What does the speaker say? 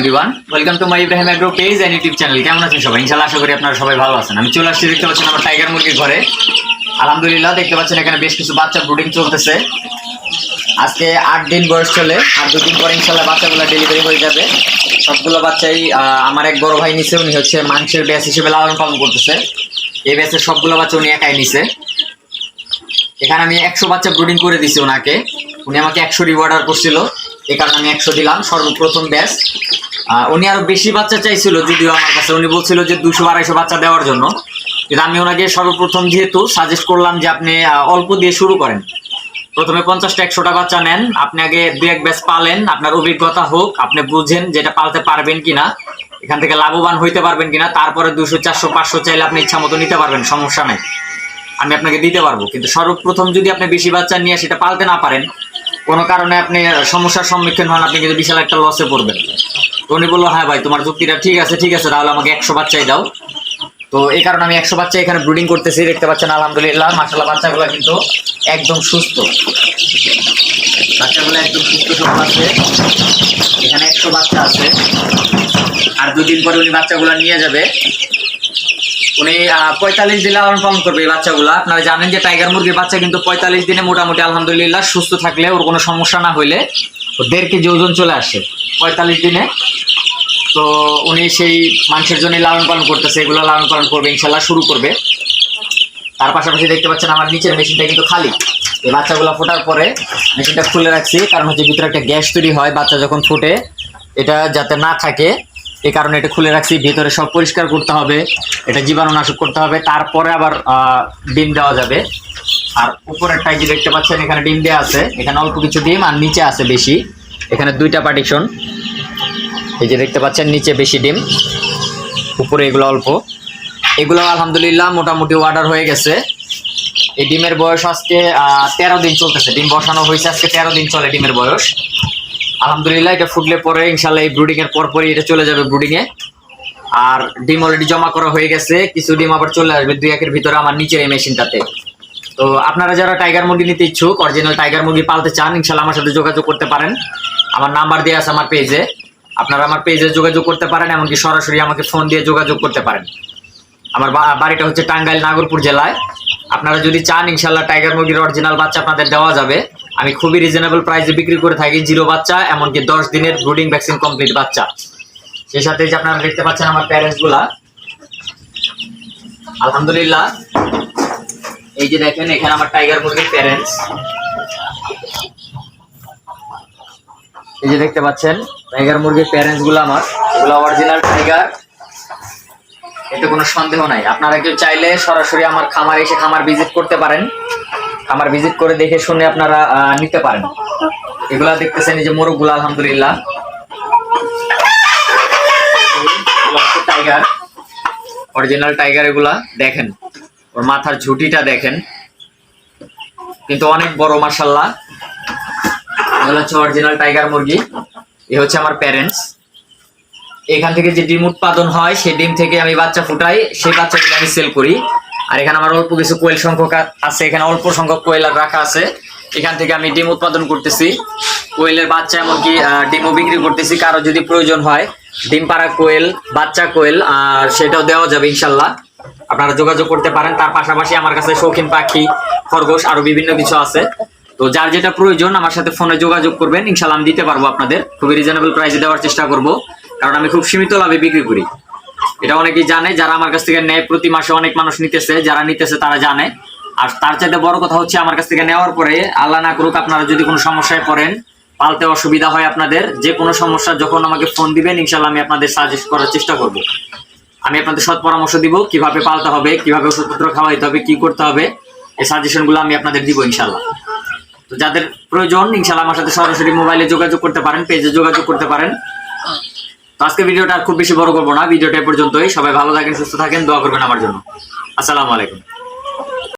everyone, welcome to my Ibrahim Agro page and YouTube channel. কেমন আছেন সবাই? ইনশাআল্লাহ আশা করি আপনারা সবাই ভালো আছেন। আমি চলে আসছি, দেখতে পাচ্ছেন আমার টাইগার মুরগির ঘরে। আলহামদুলিল্লাহ দেখতে পাচ্ছেন এখানে বেশ কিছু বাচ্চা ব্রুডিং চলতেছে। আজকে 8 দিন বয়স চলে, আর 2 দিন পরে ইনশাআল্লাহ বাচ্চাগুলো ডেলিভারি হয়ে যাবে। সবগুলো বাচ্চাই আমার এক বড় ভাই নিছে, উনি হচ্ছে মাংসের ব্যাচ হিসেবে লালন পালন করতেছে। এই ব্যাচের সবগুলো বাচ্চা উনি একাই নিছে। এখানে আমি 100 বাচ্চা ব্রুডিং করে দিছি ওনাকে। উনি আমাকে 100 রিওয়ার্ডার করছিল, এই কারণে আমি 100 দিলাম সর্বপ্রথম ব্যাচ। উনি আরো বেশি বাচ্চা চাইছিল, যদিও আমার কাছে উনি বলছিল যে 200-250 বাচ্চা দেওয়ার জন্য, কিন্তু আমি ওনাকে সর্বপ্রথম যেহেতু সাজেস্ট করলাম যে আপনি অল্প দিয়ে শুরু করেন, প্রথমে 50-100টা বাচ্চা নেন, আপনি আগে 2-1 ব্যাচ পালেন, আপনার অভিজ্ঞতা হোক, আপনি বুঝেন যেটা পালতে পারবেন কিনা, এখান থেকে লাভবান হইতে পারবেন কিনা, তারপরে 200-400-500 চাইলে আপনি ইচ্ছা মতো নিতে পারবেন, সমস্যা নাই, আমি আপনাকে দিতে পারবো। কিন্তু সর্বপ্রথম যদি আপনি বেশি বাচ্চা নিয়ে সেটা পালতে না পারেন, কোনো কারণে আপনি সমস্যার সম্মুখীন হন, আপনি কিন্তু বিশাল একটা লসে পড়বেন। উনি বললো হ্যাঁ ভাই তোমার যুক্তিটা ঠিক আছে, তাহলে আমাকে 100 বাচ্চাই দাও। তো এই কারণে আমি 100 বাচ্চা এখানে ব্রুডিং করতেছি। দেখতে পাচ্ছেন আলহামদুলিল্লাহ মাশাআল্লাহ বাচ্চাগুলো কিন্তু একদম সুস্থ, বাচ্চাগুলো একদম সুস্থ সবল আছে। এখানে 100 বাচ্চা আছে, আর 2 দিন পরে উনি বাচ্চাগুলো নিয়ে যাবে। উনি 45 দিন লালন পালন করবে এই বাচ্চাগুলো। আপনারা জানেন যে টাইগার মুরগির বাচ্চা কিন্তু 45 দিনে মোটামুটি আলহামদুলিল্লাহ সুস্থ থাকলে, ওর কোনো সমস্যা না হইলে 1.5 কেজি ওজন চলে আসে 45 দিনে। তো উনি সেই মাংসের জন্য লালন পালন করতেছে, এগুলো লালন পালন করবে ইনশাল্লাহ, শুরু করবে। তার পাশাপাশি দেখতে পাচ্ছেন আমার নিচের মেশিনটা কিন্তু খালি। এই বাচ্চাগুলো ফোটার পরে মেশিনটা খুলে রাখছি, কারণ হচ্ছে ভিতরে একটা গ্যাস তৈরি হয় বাচ্চা যখন ফুটে, এটা যাতে না থাকে এই কারণে এটা খুলে রাখছি। ভিতরে সব পরিষ্কার করতে হবে, এটা জীবাণুনাশক করতে হবে, তারপরে আবার ডিম দেওয়া যাবে। আর উপরের টাই যে দেখতে পাচ্ছেন এখানে ডিম দেওয়া আছে, এখানে অল্প কিছু ডিম আর নিচে আছে বেশি, এখানে 2টা পার্টিশন। এই যে দেখতে পাচ্ছেন নিচে বেশি ডিম, উপরে এগুলো অল্প। এগুলো আলহামদুলিল্লাহ মোটামুটি অর্ডার হয়ে গেছে। এই ডিমের বয়স আজকে 13 দিন চলতেছে, ডিম বসানো হয়েছে আজকে 13 দিন চলে ডিমের বয়স। আলহামদুলিল্লাহ এটা ফুটলে পরে ইনশাল্লাহ এই ব্রুডিং এর পরপরই এটা চলে যাবে ব্রুডিং এ। আর ডিম অলরেডি জমা করা হয়ে গেছে, কিছু ডিম আবার চলে আসবে 2-1 ভিতরে আমার নিচের এই মেশিনটাতে। তো আপনারা যারা টাইগার মুরগি নিতে ইচ্ছুক, অরিজিনাল টাইগার মুরগি পালতে চান, ইনশাল্লাহ আমার সাথে যোগাযোগ করতে পারেন। আমার নাম্বার দেওয়া আছে আমার পেজে, আপনারা আমার পেজে যোগাযোগ করতে পারেন, এমনকি সরাসরি আমাকে ফোন দিয়ে যোগাযোগ করতে পারেন। আমার বাড়িটা হচ্ছে টাঙ্গাইল নাগরপুর জেলায়। আপনারা যদি চান ইনশাল্লাহ টাইগার মুরগির অরিজিনাল বাচ্চা আপনাদের দেওয়া যাবে। আমি খুবই রিজনেবল প্রাইসে বিক্রি করে থাকি, 0 বাচ্চা, এমনকি 10 দিনের ব্রুডিং ভ্যাকসিন কমপ্লিট বাচ্চা। সেই সাথে যে আপনারা দেখতে পাচ্ছেন আমার প্যারেন্টস গুলা, আলহামদুলিল্লাহ এই যে দেখেন এখানে আমার টাইগার মুরগির প্যারেন্টস, এই যে দেখতে পাচ্ছেন টাইগার মুরগির প্যারেন্টস গুলো আমার, এগুলো অরিজিনাল টাইগার, এতে কোনো সন্দেহ নাই। আপনারা কেউ চাইলে সরাসরি আমার খামারে এসে খামার ভিজিট করতে পারেন, খামার ভিজিট করে দেখে শুনে আপনারা নিতে পারেন। এগুলা দেখতেছেন এই যে মোরগগুলো আলহামদুলিল্লাহ টাইগার, অরিজিনাল টাইগার। এগুলা দেখেন ওর মাথার ঝুঁটিটা দেখেন, কিন্তু অনেক বড় মাশাআল্লাহ। এগুলো হচ্ছে অরিজিনাল টাইগার মুরগি। এ হচ্ছে আমার প্যারেন্টস। এখান থেকে যে ডিম উৎপাদন হয় সেই ডিম থেকে আমি বাচ্চা ফুটাই, সেই বাচ্চাগুলো আমি সেল করি। আর এখানে আমার অল্প কিছু কোয়েল সংখ্যক আছে, এখানে অল্প সংখ্যক কোয়েল রাখা আছে, এখান থেকে আমি ডিম উৎপাদন করতেছি, কোয়েলের বাচ্চা এমনকি ডিমও বিক্রি করতেছি। কারো যদি প্রয়োজন হয় ডিম পাড়া কোয়েল, বাচ্চা কোয়েল, আর সেটাও দেওয়া যাবে ইনশাল্লাহ, আপনারা যোগাযোগ করতে পারেন। তার পাশাপাশি আমার কাছে শৌখিন পাখি, খরগোশ, আরো বিভিন্ন কিছু আছে। তো যার যেটা প্রয়োজন আমার সাথে ফোনে যোগাযোগ করবেন, ইনশাল্লাহ আমি দিতে পারবো আপনাদের, খুবই রিজনেবল প্রাইসে দেওয়ার চেষ্টা করব, কারণ আমি খুব সীমিত লাভে বিক্রি করি। এটা অনেকেই জানে, যারা আমার কাছ থেকে নেয়, প্রতি মাসে অনেক মানুষ নিতেছে, যারা নিতেছে তারা জানে। আর তার চাইতে বড় কথা হচ্ছে আমার কাছ থেকে নেওয়ার পরে আল্লাহ না করুক আপনারা যদি কোনো সমস্যায় পড়েন, পালতে অসুবিধা হয় আপনাদের, যে কোনো সমস্যা যখন আমাকে ফোন দিবেন ইনশাল্লাহ আমি আপনাদের সাজেস্ট করার চেষ্টা করব। আমি আপনাদের সৎ পরামর্শ দিব, কিভাবে পালতে হবে, কিভাবে ওষুধপত্র খাওয়াইতে হবে, কি করতে হবে, এই সাজেশনগুলো আমি আপনাদের দিব ইনশাল্লাহ। তো যাদের প্রয়োজন ইনশাল্লাহ আমার সাথে সরাসরি মোবাইলে যোগাযোগ করতে পারেন, পেজে যোগাযোগ করতে পারেন। তো আজকে ভিডিওটা খুব বেশি বড় করবো না, ভিডিওটা এ পর্যন্তই। সবাই ভালো থাকেন, সুস্থ থাকেন, দোয়া করবেন আমার জন্য। আসসালামু আলাইকুম।